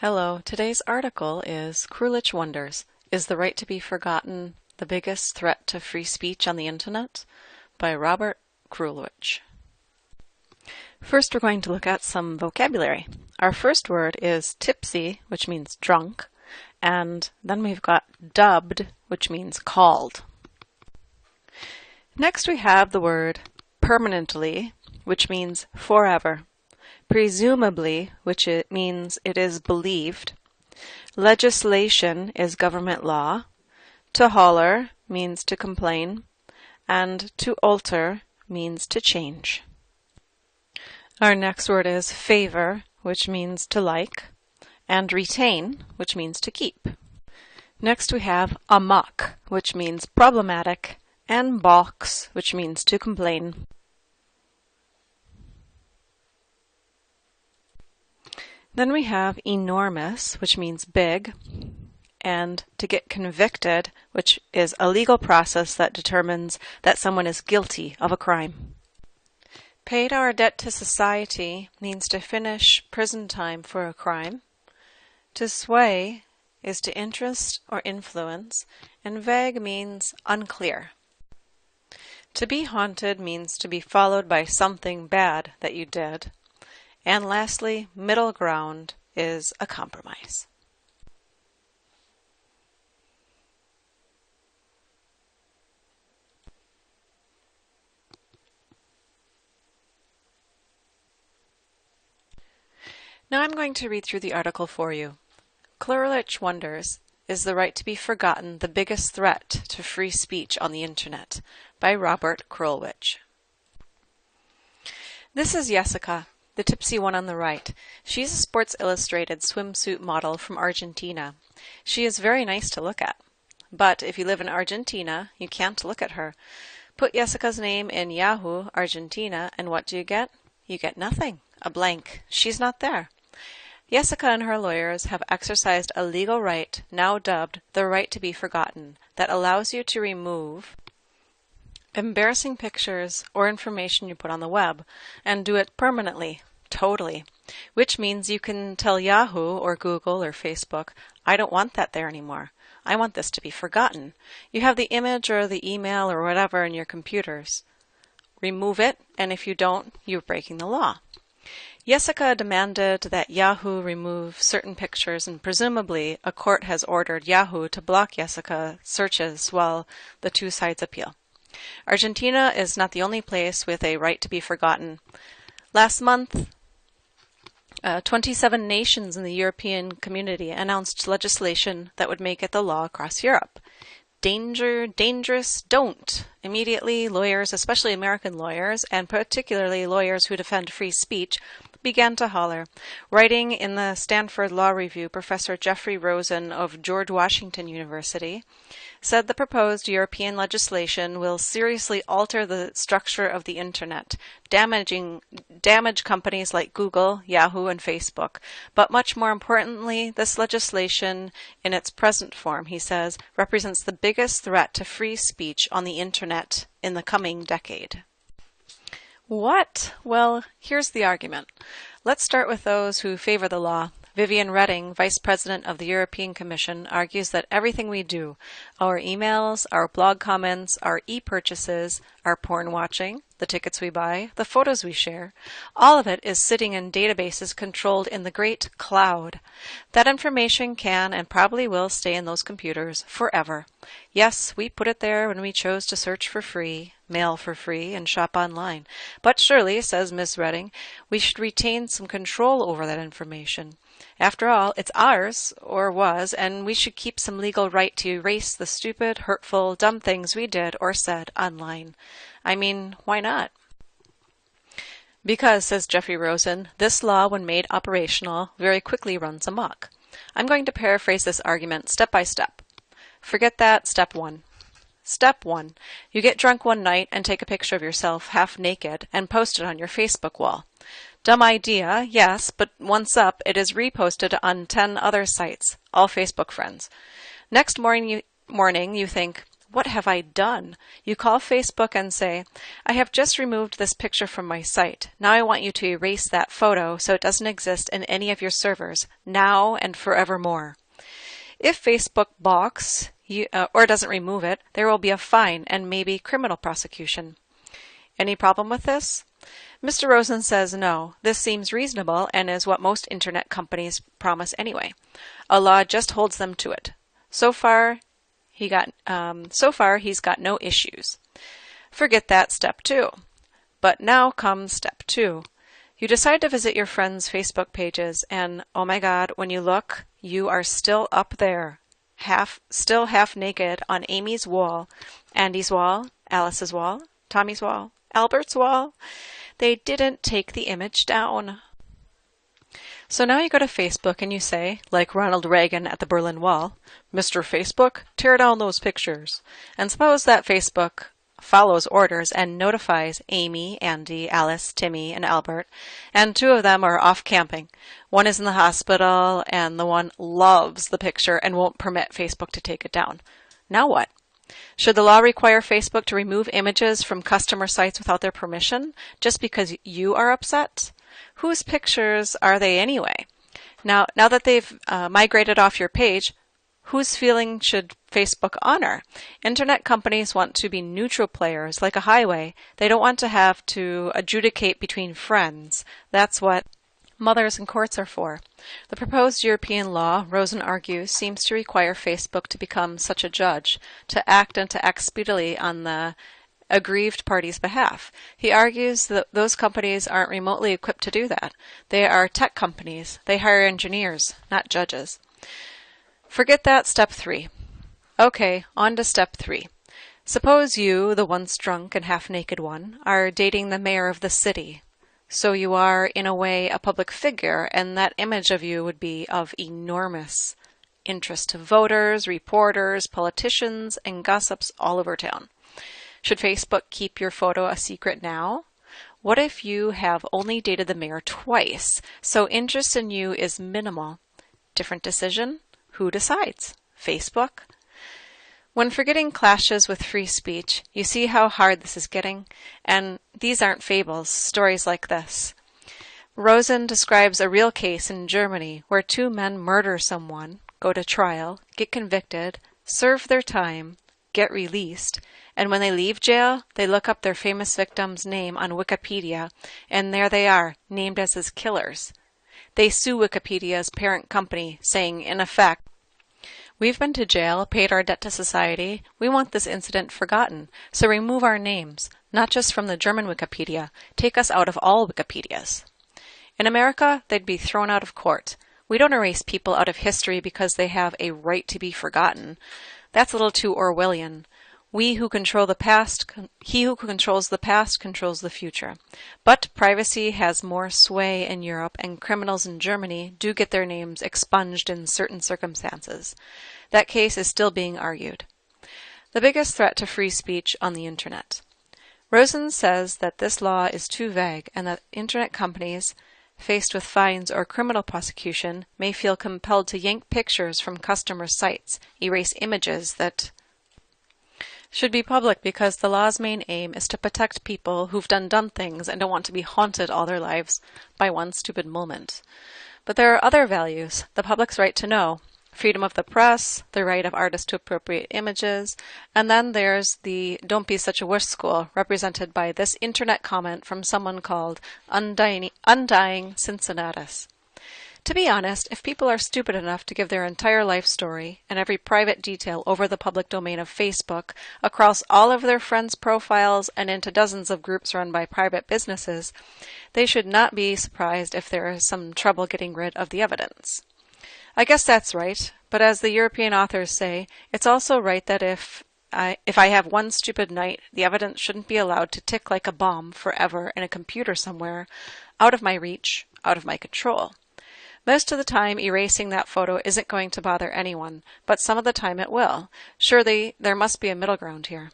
Hello, today's article is Krulwich Wonders, Is the Right to be Forgotten the Biggest Threat to Free Speech on the Internet? By Robert Krulwich. First we're going to look at some vocabulary. Our first word is tipsy, which means drunk, and then we've got dubbed, which means called. Next we have the word permanently, which means forever. Presumably, which it means it is believed. Legislation is government law. To holler means to complain. And to alter means to change. Our next word is favor, which means to like. And retain, which means to keep. Next we have amok, which means problematic. And balks, which means to complain. Then we have enormous, which means big, and to get convicted, which is a legal process that determines that someone is guilty of a crime. Paid our debt to society means to finish prison time for a crime. To sway is to interest or influence, and vague means unclear. To be haunted means to be followed by something bad that you did. And lastly, middle ground is a compromise. Now I'm going to read through the article for you. Krulwich Wonders, Is the Right to be Forgotten the Biggest Threat to Free Speech on the Internet? By Robert Krulwich. This is Jessica, the tipsy one on the right. She's a Sports Illustrated swimsuit model from Argentina. She is very nice to look at. But if you live in Argentina, you can't look at her. Put Jessica's name in Yahoo, Argentina, and what do you get? You get nothing. A blank. She's not there. Jessica and her lawyers have exercised a legal right, now dubbed the right to be forgotten, that allows you to remove embarrassing pictures or information you put on the web, and do it permanently, totally, which means you can tell Yahoo or Google or Facebook, I don't want that there anymore. I want this to be forgotten. You have the image or the email or whatever in your computers. Remove it, and if you don't, you're breaking the law. Jessica demanded that Yahoo remove certain pictures, and presumably a court has ordered Yahoo to block Jessica searches while the two sides appeal. Argentina is not the only place with a right to be forgotten. Last month, 27 nations in the European community announced legislation that would make it the law across Europe. Danger, dangerous, don't. Immediately, lawyers, especially American lawyers, and particularly lawyers who defend free speech, began to holler. Writing in the Stanford Law Review, Professor Jeffrey Rosen of George Washington University said the proposed European legislation will seriously alter the structure of the Internet, damage companies like Google, Yahoo, and Facebook. But much more importantly, this legislation in its present form, he says, represents the biggest threat to free speech on the Internet in the coming decade. What? Well, here's the argument. Let's start with those who favor the law. Viviane Reding, Vice President of the European Commission, argues that everything we do, our emails, our blog comments, our e-purchases, our porn watching, the tickets we buy, the photos we share, all of it is sitting in databases controlled in the great cloud. That information can and probably will stay in those computers forever. Yes, we put it there when we chose to search for free, mail for free, and shop online. But surely, says Ms. Reding, we should retain some control over that information. After all, it's ours, or was, and we should keep some legal right to erase the stupid, hurtful, dumb things we did or said online. I mean, why not? Because, says Jeffrey Rosen, this law, when made operational, very quickly runs amok. I'm going to paraphrase this argument step by step. Forget that, step one. Step 1. You get drunk one night and take a picture of yourself half naked and post it on your Facebook wall. Dumb idea, yes, but once up, it is reposted on 10 other sites, all Facebook friends. Next morning you think, What have I done? You call Facebook and say, I have just removed this picture from my site. Now I want you to erase that photo so it doesn't exist in any of your servers, now and forevermore. If Facebook balks or doesn't remove it, there will be a fine and maybe criminal prosecution. Any problem with this? Mr. Rosen says no, this seems reasonable and is what most internet companies promise anyway. A law just holds them to it. So far, he's got no issues. Forget that step 2. But now comes step 2. You decide to visit your friends' Facebook pages and, oh my God, when you look, you are still up there, still half naked on Amy's wall, Andy's wall, Alice's wall, Tommy's wall, Albert's wall. They didn't take the image down. So now you go to Facebook and you say, like Ronald Reagan at the Berlin Wall, Mr. Facebook, tear down those pictures. And suppose that Facebook follows orders and notifies Amy, Andy, Alice, Timmy, and Albert, and 2 of them are off camping. One is in the hospital, and the one loves the picture and won't permit Facebook to take it down. Now what? Should the law require Facebook to remove images from customer sites without their permission, just because you are upset? Whose pictures are they anyway? Now that they've migrated off your page, whose feeling should Facebook honor? Internet companies want to be neutral players, like a highway. They don't want to have to adjudicate between friends. That's what mothers and courts are for. The proposed European law, Rosen argues, seems to require Facebook to become such a judge, to act and to act speedily on the aggrieved party's behalf. He argues that those companies aren't remotely equipped to do that. They are tech companies. They hire engineers, not judges. Forget that step 3. Okay, on to step 3. Suppose you, the once drunk and half-naked one, are dating the mayor of the city. So you are, in a way, a public figure, and that image of you would be of enormous interest to voters, reporters, politicians, and gossips all over town. Should Facebook keep your photo a secret now? What if you have only dated the mayor twice, so interest in you is minimal? Different decision? Who decides? Facebook? When forgetting clashes with free speech, you see how hard this is getting, and these aren't fables, stories like this. Rosen describes a real case in Germany where 2 men murder someone, go to trial, get convicted, serve their time, get released, and when they leave jail, they look up their famous victim's name on Wikipedia, and there they are, named as his killers. They sue Wikipedia's parent company, saying, in effect, we've been to jail, paid our debt to society. We want this incident forgotten, so remove our names, not just from the German Wikipedia. Take us out of all Wikipedias. In America, they'd be thrown out of court. We don't erase people out of history because they have a right to be forgotten. That's a little too Orwellian. He who controls the past controls the future. But privacy has more sway in Europe, and criminals in Germany do get their names expunged in certain circumstances. That case is still being argued. The biggest threat to free speech on the Internet. Rosen says that this law is too vague and that Internet companies, faced with fines or criminal prosecution, may feel compelled to yank pictures from customer sites, erase images that should be public because the law's main aim is to protect people who've done dumb things and don't want to be haunted all their lives by one stupid moment. But there are other values: the public's right to know, freedom of the press, the right of artists to appropriate images, and then there's the Don't Be Such a Wuss school, represented by this internet comment from someone called Undying Cincinnatus. To be honest, if people are stupid enough to give their entire life story and every private detail over the public domain of Facebook, across all of their friends' profiles and into dozens of groups run by private businesses, they should not be surprised if there is some trouble getting rid of the evidence. I guess that's right, but as the European authors say, it's also right that if I have one stupid night, the evidence shouldn't be allowed to tick like a bomb forever in a computer somewhere, out of my reach, out of my control. Most of the time, erasing that photo isn't going to bother anyone, but some of the time it will. Surely, there must be a middle ground here.